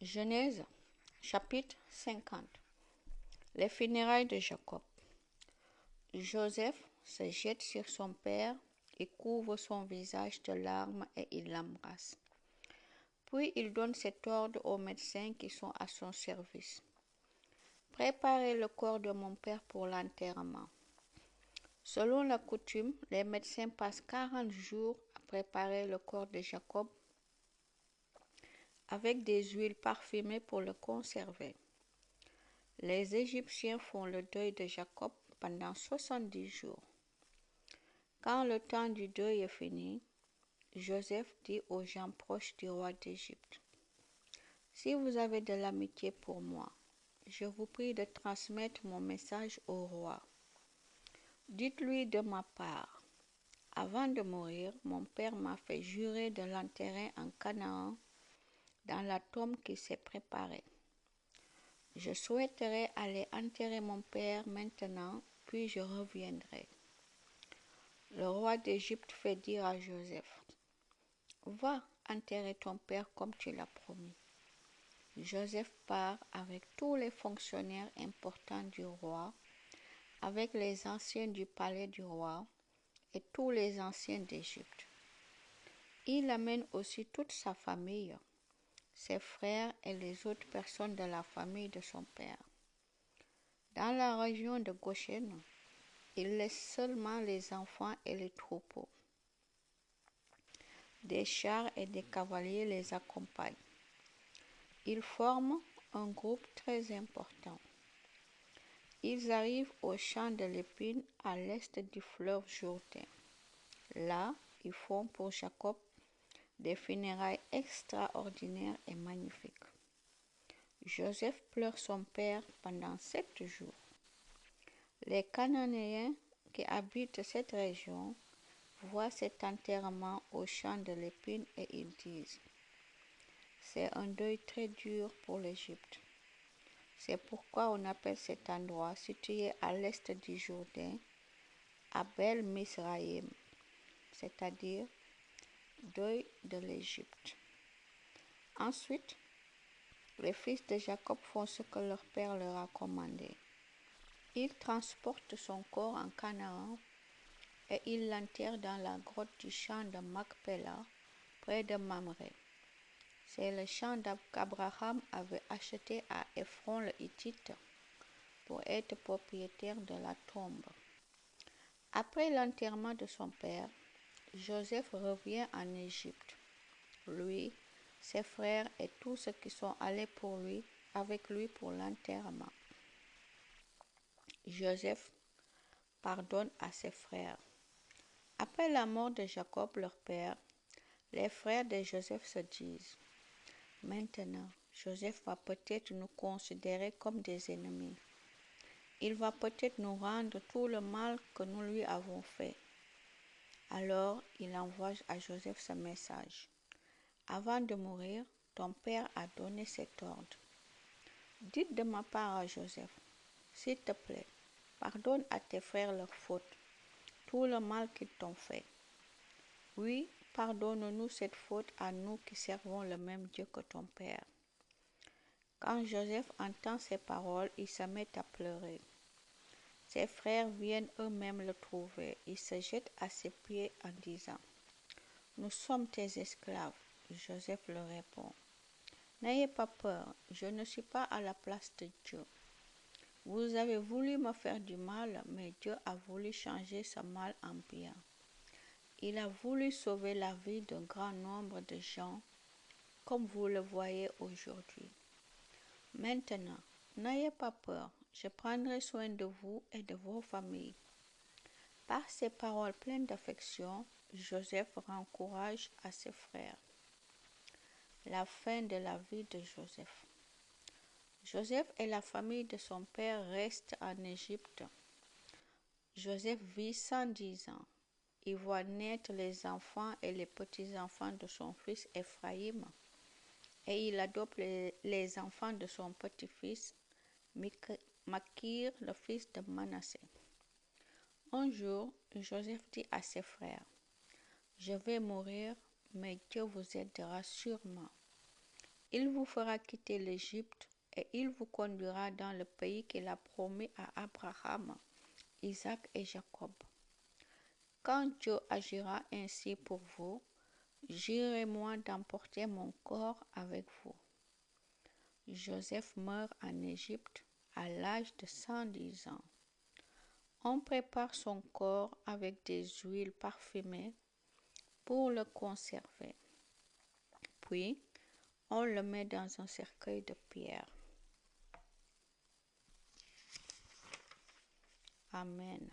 Genèse, chapitre 50. Les funérailles de Jacob. Joseph se jette sur son père et couvre son visage de larmes et il l'embrasse. Puis il donne cet ordre aux médecins qui sont à son service. Préparez le corps de mon père pour l'enterrement. Selon la coutume, les médecins passent 40 jours à préparer le corps de Jacob avec des huiles parfumées pour le conserver. Les Égyptiens font le deuil de Jacob pendant 70 jours. Quand le temps du deuil est fini, Joseph dit aux gens proches du roi d'Égypte: « Si vous avez de l'amitié pour moi, je vous prie de transmettre mon message au roi. Dites-lui de ma part: avant de mourir, mon père m'a fait jurer de l'enterrer en Canaan, dans la tombe qui s'est préparée. Je souhaiterais aller enterrer mon père maintenant, puis je reviendrai. » Le roi d'Égypte fait dire à Joseph: « Va enterrer ton père comme tu l'as promis. » Joseph part avec tous les fonctionnaires importants du roi, avec les anciens du palais du roi et tous les anciens d'Égypte. Il amène aussi toute sa famille, ses frères et les autres personnes de la famille de son père. Dans la région de Goshen, il laisse seulement les enfants et les troupeaux. Des chars et des cavaliers les accompagnent. Ils forment un groupe très important. Ils arrivent au champ de l'épine à l'est du fleuve Jourdain. Là, ils font pour Jacob des funérailles extraordinaires et magnifiques. Joseph pleure son père pendant 7 jours. Les Cananéens qui habitent cette région voient cet enterrement au champ de l'épine et ils disent: « C'est un deuil très dur pour l'Égypte. » C'est pourquoi on appelle cet endroit situé à l'est du Jourdain Abel Misraïm, c'est-à-dire deuil de l'Égypte. Ensuite, les fils de Jacob font ce que leur père leur a commandé. Ils transportent son corps en Canaan et ils l'enterrent dans la grotte du champ de Macpéla, près de Mamré. C'est le champ qu'Abraham avait acheté à Ephron le Hittite pour être propriétaire de la tombe. Après l'enterrement de son père, Joseph revient en Égypte. Lui, ses frères et tous ceux qui sont allés avec lui pour l'enterrement. Joseph pardonne à ses frères. Après la mort de Jacob, leur père, les frères de Joseph se disent: « Maintenant, Joseph va peut-être nous considérer comme des ennemis. Il va peut-être nous rendre tout le mal que nous lui avons fait. » Alors, il envoie à Joseph ce message: « Avant de mourir, ton père a donné cet ordre. Dites de ma part à Joseph: s'il te plaît, pardonne à tes frères leurs fautes, tout le mal qu'ils t'ont fait. Oui, pardonne-nous cette faute à nous qui servons le même Dieu que ton père. » Quand Joseph entend ces paroles, il se met à pleurer. Ses frères viennent eux-mêmes le trouver. Ils se jettent à ses pieds en disant: « Nous sommes tes esclaves. » Joseph leur répond: « N'ayez pas peur, je ne suis pas à la place de Dieu. Vous avez voulu me faire du mal, mais Dieu a voulu changer ce mal en bien. Il a voulu sauver la vie d'un grand nombre de gens, comme vous le voyez aujourd'hui. Maintenant, n'ayez pas peur, je prendrai soin de vous et de vos familles. » Par ces paroles pleines d'affection, Joseph rend courage à ses frères. La fin de la vie de Joseph. Joseph et la famille de son père restent en Égypte. Joseph vit 110 ans. Il voit naître les enfants et les petits-enfants de son fils Ephraïm, et il adopte les enfants de son petit-fils Makir, le fils de Manassé. Un jour, Joseph dit à ses frères: « Je vais mourir, mais Dieu vous aidera sûrement. » Il vous fera quitter l'Égypte et il vous conduira dans le pays qu'il a promis à Abraham, Isaac et Jacob. Quand Dieu agira ainsi pour vous, j'irai moi d'emporter mon corps avec vous. Joseph meurt en Égypte à l'âge de 110 ans. On prépare son corps avec des huiles parfumées pour le conserver. Puis, on le met dans un cercueil de pierre. Amen.